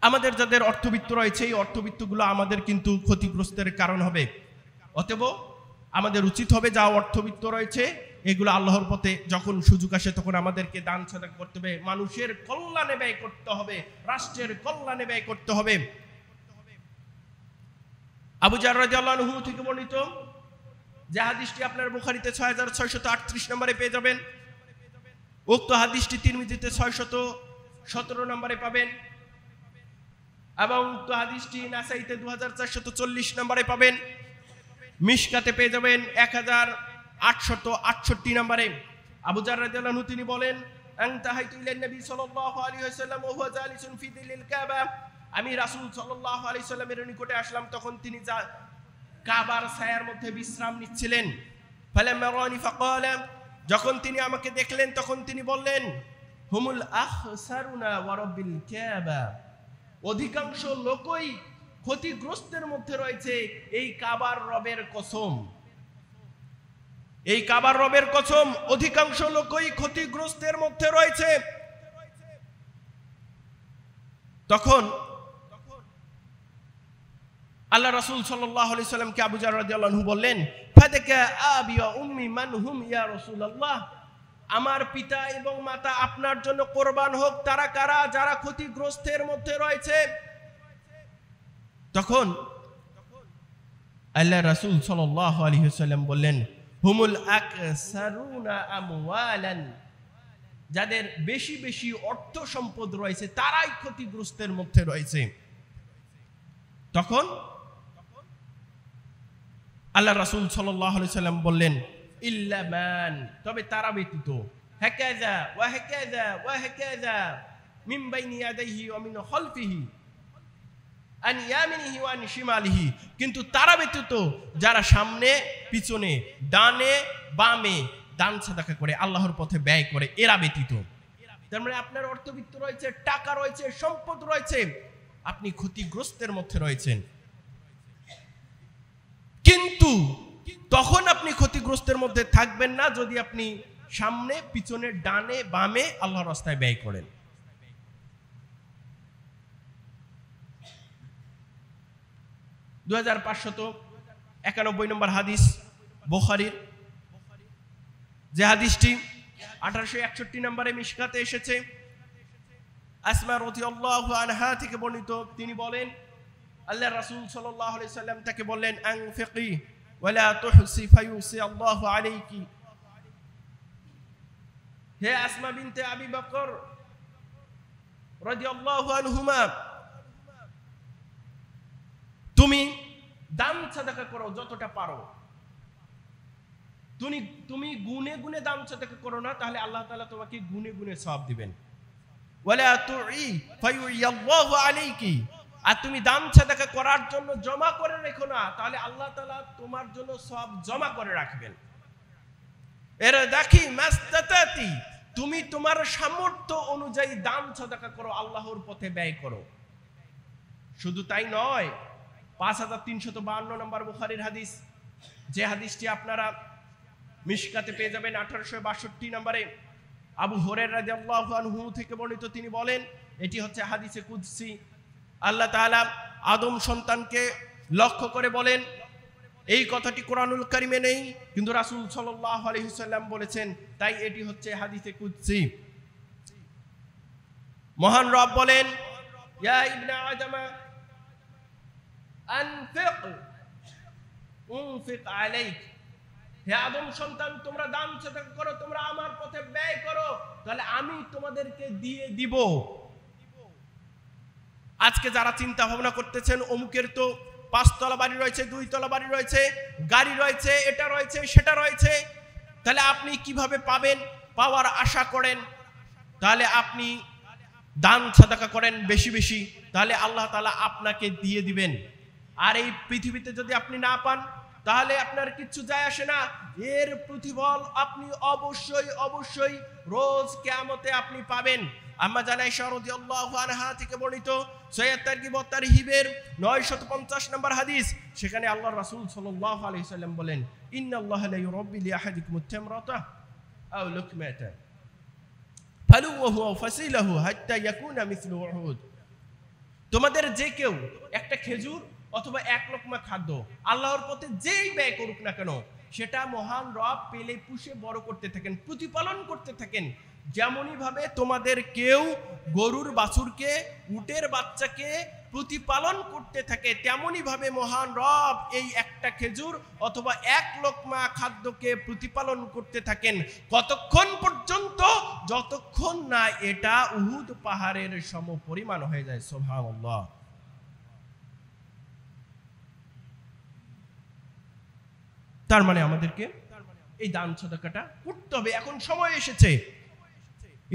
আমাদের যাদের অর্থবিত্ত রয়েছে, এই অর্থবিত্তগুলো আমাদের কিন্তু ক্ষতিগ্রস্তের কারণ হবে। অতএব আমাদের উচিত হবে যা অর্থবিত্ত রয়েছে এগুলো আল্লাহর পথে যখন সুযোগ আসে তখন আমাদেরকে দান সাদাকা করতে হবে, মানুষের কল্যাণে ব্যয় করতে হবে, রাষ্ট্রের কল্যাণে ব্যয় করতে হবে। আবু জার রাদিয়াল্লাহু আনহু থেকে বর্ণিত, যে হাদিসটি আপনার বুখারীতে 6638 নম্বরে পেয়ে যাবেন, উক্ত হাদিসটি তিরমিজিতে 617 নম্বরে পাবেন, এবং উক্ত হাদিসটি নাসাইতে 2440 নম্বরে পাবেন, মিশকাতে পেয়ে যাবেন 1868 নম্বরে। আবু জার রাদিয়াল্লাহু আনহু তিনি বলেন, আনতাহাইতু ইলান নবী সাল্লাল্লাহু আলাইহি ওয়াসাল্লাম ওয়া হুয়া জালিসুন ফি দিলিল কাবা, আমি রাসূল সাল্লাল্লাহু আলাইহি ওয়াসাল্লামের নিকটে আসলাম, তখন তিনি কাবার ছায়ার মধ্যে বিশ্রাম নিচ্ছিলেন। ফালাম্মা রানি ফাকালা, যখন তিনি আমাকে দেখলেন তখন তিনি বললেন, হুমুল আখসারুনা ওয়া রাব্বিল কাবা, অধিকাংশ লোকই ক্ষতিগ্রস্তের মধ্যে রয়েছে, এই কাবার রবের কসম, এই কাবার রবের কসম, অধিকাংশ লোকই ক্ষতিগ্রস্তের মধ্যে রয়েছে। তখন আল্লাহ রাসূল সাল্লাল্লাহু আলাইহি সাল্লামকে আবু জার রাদিয়াল্লাহু আনহু বললেন, ফাদাকা আবি ওয়া উম্মি মান হুম ইয়া রাসূলুল্লাহ, আমার পিতা এবং মাতা আপনার জন্য কোরবান হোক, তারা কারা যারা ক্ষতিগ্রস্তের মধ্যে রয়েছে। তখন আল্লাহ রাসূল সাল্লাল্লাহু আলাইহি ওয়াসাল্লাম বললেন, হুমুল আকসারুনা আমওয়ালান, যাদের বেশি বেশি অর্থ সম্পদ রয়েছে তারাই ক্ষতিগ্রস্তের মধ্যে রয়েছে। তখন আল্লাহ রাসূল সাল্লাল্লাহু আলাইহি ওয়াসাল্লাম বললেন, ইল্লা মান, তবে তারা ব্যতীত, হাকাযা ওয়া হাকাযা ওয়া হাকাযা মিন বাইনি ইয়াদাইহি ওয়া মিন খালফিহি আন ইয়ামিনিহি ওয়া আন শিমালিহি, কিন্তু তারা ব্যতীত যারা সামনে পিছনে ডানে বামে দান সাদাকা করে আল্লাহর পথে ব্যয় করে, এরা ব্যতীত। তার মানে আপনার অর্থবিত্ত রয়েছে, টাকা রয়েছে, সম্পদ রয়েছে, আপনি ক্ষতিগ্রস্তের মধ্যে রয়েছেন, কিন্তু তখন আপনি ক্ষতিগ্রস্তের মধ্যে থাকবেন না যদি আপনি সামনে পিছনে ডানে বামে আল্লাহর রাস্তায় ব্যয় করেন। দুই 2591 নম্বর হাদিস বুখারীর, যে হাদিসটি 1861 নম্বরে মিশকাতে এসেছে, আসমা রাদিয়াল্লাহু আনহা থেকে বর্ণিত, তিনি বলেন, আল্লাহ রাসূল সাল্লাল্লাহু আলাইহি সাল্লাম তাকে বললেন, আনফিকি ওয়ালা তুহসি ফায়ুসি আল্লাহু আলাইকি, হে আসমা বিনতে আবি বকর রাদিয়াল্লাহু আনহুমা, তুমি দান সাদাকা করো যতটা পারো, তুমি গুনে গুনে দান সাদাকা করো না, তাহলে আল্লাহ তাআলা তোমাকে গুনে গুনে সওয়াব দিবেন। ওয়ালা তুই ফায়ুয়াল্লাহু আলাইকি, আর তুমি দান সাদাকা করার জন্য জমা করে রেখো না, তাহলে আল্লাহ তাআলা তোমার জন্য সওয়াব জমা করে রাখবেন। এর দেখি মাস্তাতাতি, তুমি তোমার সামর্থ্য অনুযায়ী দান সাদাকা করো, আল্লাহর পথে ব্যয় করো। শুধু তাই নয়, 5352 নম্বর বুখারীর হাদিস, যে হাদিসটি আপনারা মিশকাতে পেয়ে যাবেন 1862 নম্বরে, আবু হুরায়রা রাদিয়াল্লাহু আনহু থেকে বর্ণিত, তিনি বলেন, এটি হচ্ছে হাদিসে কুদসি। আল্লাহ তাআলা আদম সন্তানকে লক্ষ্য করে বলেন, এই কথাটি কোরআনুল কারিমে নেই, কিন্তু রাসূল সাল্লাল্লাহু আলাইহি সাল্লাম বলেছেন, তাই এটি হচ্ছে হাদিসে কুদসি। মহান রব বলেন, ইয়া ইবনে আদম আনফিক উনফিক আলাইক, হে আদম সন্তান, তোমরা দান সাদাকা করো, তোমরা আমার পথে ব্যয় করো, তাহলে আমি তোমাদেরকে দিয়ে দিব। আজকে যারা চিন্তা ভাবনা করতেছেন, অমুকের তো 5 তলা বাড়ি রয়েছে, 2 তলা বাড়ি রয়েছে, গাড়ি রয়েছে, এটা রয়েছে সেটা রয়েছে, তাহলে আপনি কিভাবে পাবেন, পাওয়ার আশা করেন, তাহলে আপনি দান সাদাকা করেন বেশি বেশি, তাহলে আল্লাহ তাআলা আপনাকে দিয়ে দিবেন। আর এই পৃথিবীতে যদি আপনি না পান, তাহলে আপনার কিচ্ছু যায় আসে না, এর প্রতিফল আপনি অবশ্যই অবশ্যই রোজ কিয়ামতে আপনি পাবেন। আম্মা জান আয়েশা রাদিয়াল্লাহু আনহা থেকে বর্ণিত সহিহ তারগিব ওয়া তারহিবের 950 নম্বর হাদিস, সেখানে আল্লাহর রাসূল সাল্লাল্লাহু আলাইহি সাল্লাম বলেন, ইন্নাল্লাহা লা ইউরাব্বি লি আহাদিকুমুত তামরাতা আও লুকমাতা ফালুহু ওয়া ফাসিলাহু হাত্তা ইয়াকুনা মিসলু উহুদ, তোমাদের যে কেউ একটা খেজুর অথবা 1 লোকমা খাদ্য আল্লাহর পথে যেই ব্যয় করুক না কেন, সেটা মহান রব পেলে পুষে বড় করতে থাকেন, প্রতিপালন করতে থাকেন। যেমনই ভাবে তোমাদের কেউ গরুর বাছুরকে, উটের বাচ্চাকে প্রতিপালন করতে থাকে, তেমনি ভাবে মহান রব এই একটা খেজুর অথবা এক লোকমা খাদ্যকে প্রতিপালন করতে থাকেন। কতক্ষণ পর্যন্ত? যতক্ষণ না এটা উহুদ পাহাড়ের সমপরিমাণ হয়ে যায়। সুবহানাল্লাহ। তার মানে আমাদেরকে এই দান সাদাকাটা করতে হবে। এখন সময় এসেছে।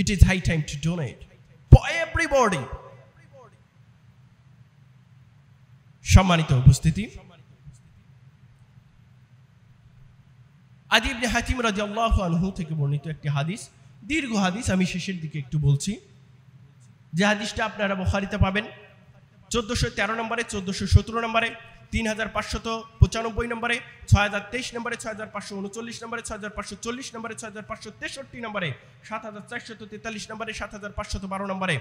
It is high time to donate for everybody. সম্মানিত উপস্থিতি, আদি ইবনে হাতিম রাদিয়াল্লাহু আনহু থেকে বর্ণিত একটি হাদিস, দীর্ঘ হাদিস, আমি শেষের দিকে একটু বলছি। যে হাদিসটা আপনারা বুখারীতে পাবেন 1413 নম্বরে, 1417 নম্বরে, 3595 নম্বরে, 6023 নম্বরে, 6539 নম্বরে, 6540 নম্বরে, 6563 নম্বরে, 7443 নম্বরে, 7512 নম্বরে।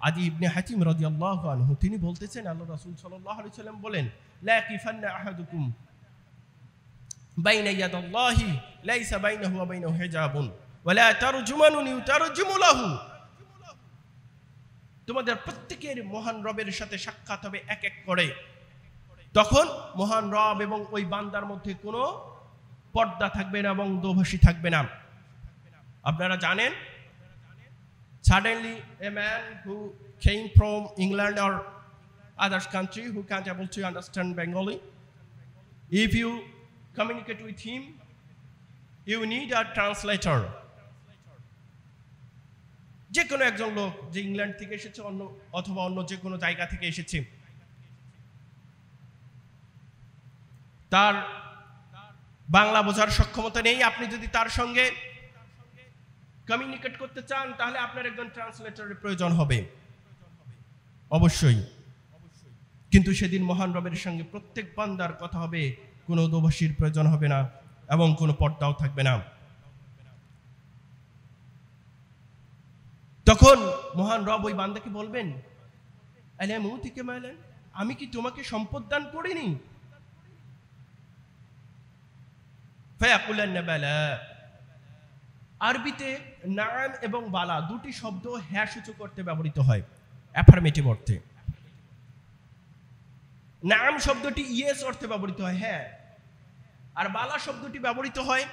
আদি ইবনে হাতিম রাদিয়াল্লাহু আনহু তিনি বলতেছেন, আল্লাহ রাসূল সাল্লাল্লাহু আলাইহি সাল্লাম বলেন, লা কিফান্না আহাদুকুম বাইনা ইয়াদাল্লাহি লাইসা বাইনাহু ওয়া বাইনাহু হিজাবুন ওয়া লা তারজুমানুন ইউতারজুমু লাহু। তোমাদের প্রত্যেকের মহান রবের সাথে সাক্ষাৎ হবে এক এক করে। তখন মহান রব এবং ওই বান্দার মধ্যে কোনো পর্দা থাকবে না এবং দোভাষী থাকবে না। আপনারা জানেন, suddenly a man who came from England or other country who can't able to understand Bengali, if you communicate with him, you need a translator. যে কোনো একজন লোক যে ইংল্যান্ড থেকে এসেছে অন্য অথবা অন্য যে কোনো জায়গা থেকে এসেছে, তার বাংলা বোঝার সক্ষমতা নেই। আপনি যদি তার সঙ্গে কমিউনিকেট করতে চান তাহলে আপনার একজন ট্রান্সলেটরের প্রয়োজন হবে অবশ্যই। কিন্তু সেদিন মহান রবের সঙ্গে প্রত্যেক বান্দার কথা হবে, কোনো দোভাষীর প্রয়োজন হবে না এবং কোনো পর্দাও থাকবে না। তখন মহান রব ওই বান্দাকে বলবেন, আলাম উতিকা মালান, আমি কি তোমাকে সম্পদ দান করিনি? ফায়াকুলান্না বালা। আরবিতে নাম এবং বালা দুটি শব্দ হ্যাঁ সূচক অর্থে ব্যবহৃত হয়, অ্যাফার্মেটিভ অর্থে। নাম শব্দটি ইয়েস অর্থে ব্যবহৃত হয়, হ্যাঁ। আর বালা শব্দটি ব্যবহৃত হয়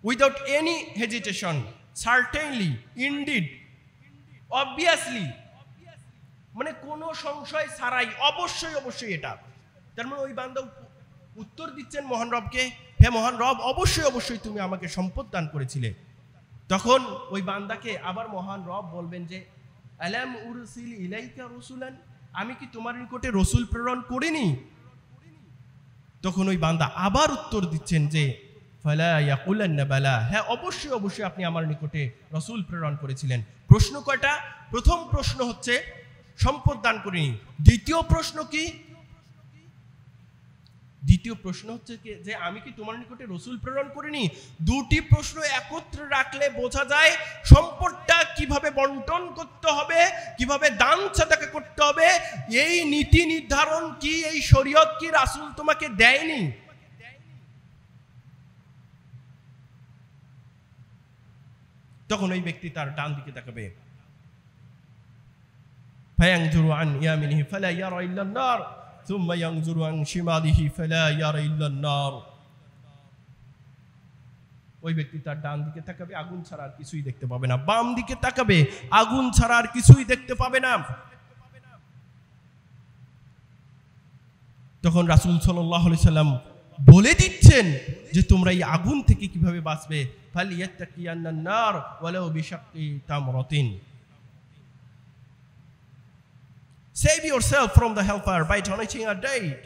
without any hesitation, certainly, indeed, obviously, মানে কোনো সংশয় ছাড়াই, অবশ্যই অবশ্যই এটা। তার মানে ওই বান্দা উত্তর দিচ্ছেন মহান রবকে, হে মহান রব, অবশ্যই অবশ্যই তুমি আমাকে সম্পদ দান করেছিলে। তখন ওই বান্দাকে আবার মহান রব বলবেন যে, আলাম উরসিল ইলাইকা রাসূলান, আমি কি তোমার নিকটে রসুল প্রেরণ করিনি? তখন ওই বান্দা আবার উত্তর দিচ্ছেন যে, ফালা ইয়াকুলান্না বালা, হ্যাঁ অবশ্যই অবশ্যই আপনি আমার নিকটে রসুল প্রেরণ করেছিলেন। প্রশ্ন কয়টা? প্রথম প্রশ্ন হচ্ছে সম্পদ দান করিনি। দ্বিতীয় প্রশ্ন কি? দ্বিতীয় প্রশ্ন হচ্ছে যে আমি কি তোমার নিকটে রসুল প্রেরণ করিনি। দুটি প্রশ্ন একত্রে রাখলে বোঝা যায় সম্পদটা কিভাবে বন্টন করতে হবে, কিভাবে দান সাদাকা করতে হবে, এই নীতি নির্ধারণ কি, এই শরীয়ত কি রাসূল তোমাকে দেয়নি? তখন ওই ব্যক্তি তার ডান দিকে তাকাবে, ফায়ানজুরু আন ইয়ামিনিহি ফালা ইয়ারা ইল্লা আন-নার সুম্মা ইয়ানজুরু আন শিমালিহি ফালা ইয়ারা ইল্লা আন-নার। ওই ব্যক্তি তার ডান দিকে তাকাবে, আগুন ছাড়া আর কিছুই দেখতে পাবে না। বাম দিকে তাকাবে, আগুন ছাড়া আর কিছুই দেখতে পাবে না। তখন রাসূল সাল্লাল্লাহু আলাইহি সাল্লাম বলে দিচ্ছেন যে তোমরা এই আগুন থেকে কিভাবে বাঁচবে। ফালিয়াত্তাকিয়ান্নান নার ওয়ালাউ বিশাক্কি তামরাতিন। Save yourself from the hellfire by donating a date.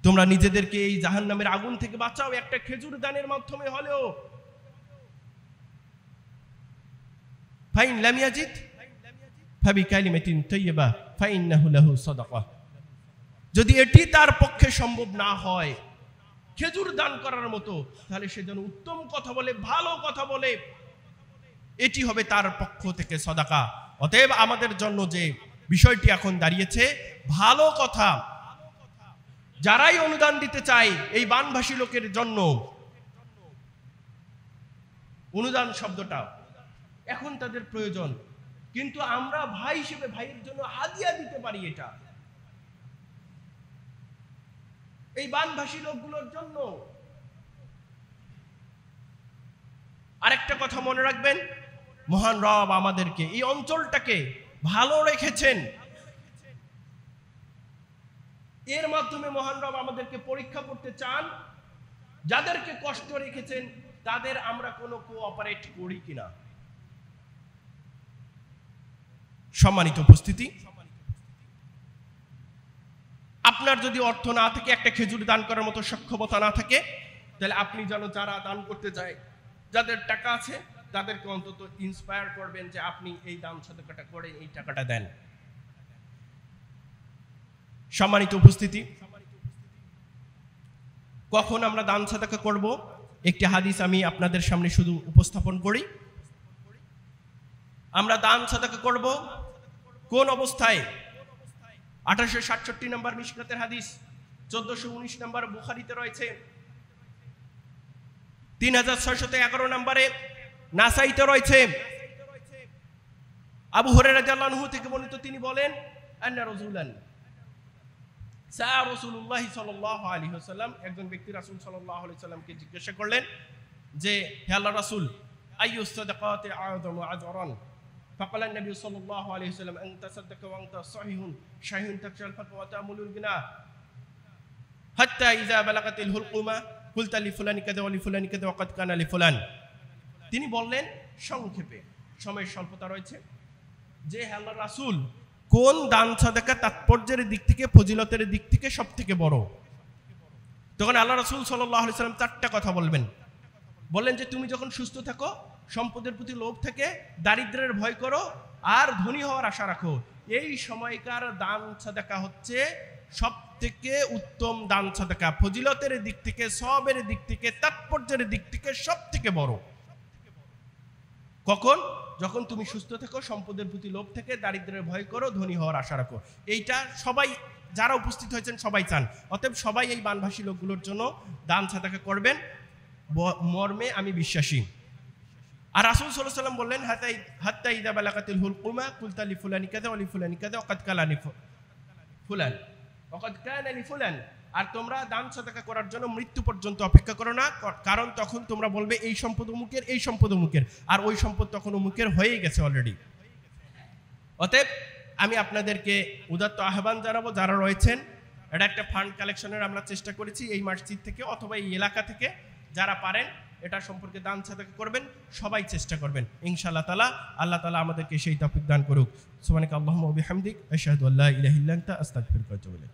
তোমরা নিজেদেরকে এই জাহান্নামের আগুন থেকে বাঁচাও একটা খেজুর দানের মাধ্যমে হলেও। ফাইন লাম ইয়াজিদ ফাবিকালিমাতিন তাইয়্যিবা ফাইন্নাহু লাহু সাদাকাহ। যদি এটি তার পক্ষে সম্ভব না হয় খেজুর দান করার মতো, তাহলে সে যেন উত্তম কথা বলে, ভালো কথা বলে, এটি হবে তার পক্ষ থেকে সাদাকা। অতএব আমাদের জন্য যে বিষয়টি এখন দাঁড়িয়েছে, ভালো কথা, যারাই অনুদান দিতে চায় এই বানভাসী লোকের জন্য, অনুদান শব্দটা এখন তাদের প্রয়োজন। কিন্তু আমরা ভাই হিসেবে ভাইয়ের জন্য হাদিয়া দিতে পারি। এটা এই বানভাসী লোকগুলোর জন্য। আরেকটা কথা মনে রাখবেন, মহান রব আমাদেরকে এই অঞ্চলটাকে ভালো রেখেছেন। এর মাধ্যমে মহান রব আমাদেরকে পরীক্ষা করতে চান, যাদেরকে কষ্ট রেখেছেন তাদের আমরা কোনো কোঅপারেট করি কিনা। সম্মানিত উপস্থিতি, আপনার যদি অর্থ না থাকে, একটা খেজুর দান করার মতো সক্ষমতা না থাকে, তাহলে আপনি যেন যারা দান করতে যায়, যাদের টাকা আছে, তাদেরকে অন্তত ইন্সপায়ার করবেন যে আপনি এই দান সাদাকাটা করে এই টাকাটা দেন। সম্মানিত উপস্থিতি, কখন আমরা দান সাদাকা করব, একটি হাদিস আমি আপনাদের সামনে শুধু উপস্থাপন করি। আমরা দান সাদাকা করব কোন অবস্থায়? 1867 নম্বর মিশকাতের হাদিস, 1419 নম্বর বুখারীতে রয়েছে, 3611 নম্বরে নাসাইতে রয়েছে। আবু হুরায়রা রাদিয়াল্লাহু আনহু থেকে বর্ণিত, তিনি বলেন, আন্না রাসূলান সা রাসূলুল্লাহ সাল্লাল্লাহু আলাইহি ওয়াসাল্লাম, একজন ব্যক্তি রাসূল সাল্লাল্লাহু আলাইহি ওয়াসাল্লামকে জিজ্ঞাসা করলেন যে, হে আল্লাহর রাসূল, আইয়ুস সাদাকাতি আযমু আজরান? ফাকালা নবী সাল্লাল্লাহু আলাইহি ওয়াসাল্লাম, আন তাসাদ্দাকা ওয়া আনতা শাহিহুন তাকশাল ফাকা ওয়া তা'মুলুল গিনা হাত্তা ইযা বালাগাতিল হুলকুমা কুলতা লিফুলানি কাযা ওয়া লিফুলানি কাযা ওয়া কাদ কানা লিফুলান। তিনি বললেন সংক্ষেপে, সময়ের স্বল্পতা রয়েছে, যে হে আল্লাহর রাসূল, কোন দান সাদাকা তাৎপর্যের দিক থেকে, ফজিলতের দিক থেকে সবথেকে বড়? তখন আল্লাহ রাসূল সাল্লাল্লাহু আলাইহি ওয়াসাল্লাম চারটা কথা বললেন যে তুমি যখন সুস্থ থাকো, সম্পদের প্রতি লোভ থেকে, দারিদ্র্যের ভয় করো, আর ধনী হওয়ার আশা রাখো, এই সময়কার দান সাদাকা হচ্ছে সবথেকে উত্তম দান সাদাকা, ফজিলতের দিক থেকে, সওয়াবের দিক থেকে, তাৎপর্যের দিক থেকে সবথেকে বড়। কখন? যখন তুমি সুস্থ থাকো, সম্পদের প্রতি লোভ থেকে, দারিদ্র্যের ভয় করো, ধনী হওয়ার আশা রাখো। এইটা সবাই যারা উপস্থিত হয়েছেন সবাই চান। অতএব সবাই এই বানভাসী লোকগুলোর জন্য দান সাদাকা করবেন মর্মে আমি বিশ্বাসী। আর রাসূল সাল্লাল্লাহু আলাইহি ওয়াসাল্লাম বললেন, হাত্তা ইযা বালাগাতিল হুলকুমা কুলতা লিফুলানি কাযা ওয়া লিফুলানি কাযা ওয়া কাদ কানা লিফুলান ওয়া কাদ কানা লিফুলান। আর তোমরা দান সাদাকা করার জন্য মৃত্যু পর্যন্ত অপেক্ষা করো না, কারণ তখন তোমরা বলবে এই সম্পদ অমুকের, এই সম্পদ অমুকের, আর ওই সম্পদ তখন অমুকের হয়েই গেছে অলরেডি। অতএব আমি আপনাদেরকে উদাত্ত আহ্বান জানাবো, যারা রয়েছেন, এটা একটা ফান্ড কালেকশনের আমরা চেষ্টা করেছি এই মসজিদ থেকে অথবা এই এলাকা থেকে। যারা পারেন এটা সম্পর্কে দান সাদাকা করবেন, সবাই চেষ্টা করবেন ইনশাআল্লাহ তাআলা। আল্লাহ তাআলা আমাদেরকে সেই তৌফিক দান করুক। সুবহানাকা আল্লাহুম্মা ওয়া বিহামদিক, আশহাদু আল্লা ইলাহা ইল্লা আনতা, আস্তাগফিরুকা ওয়া আতুবু ইলাইক।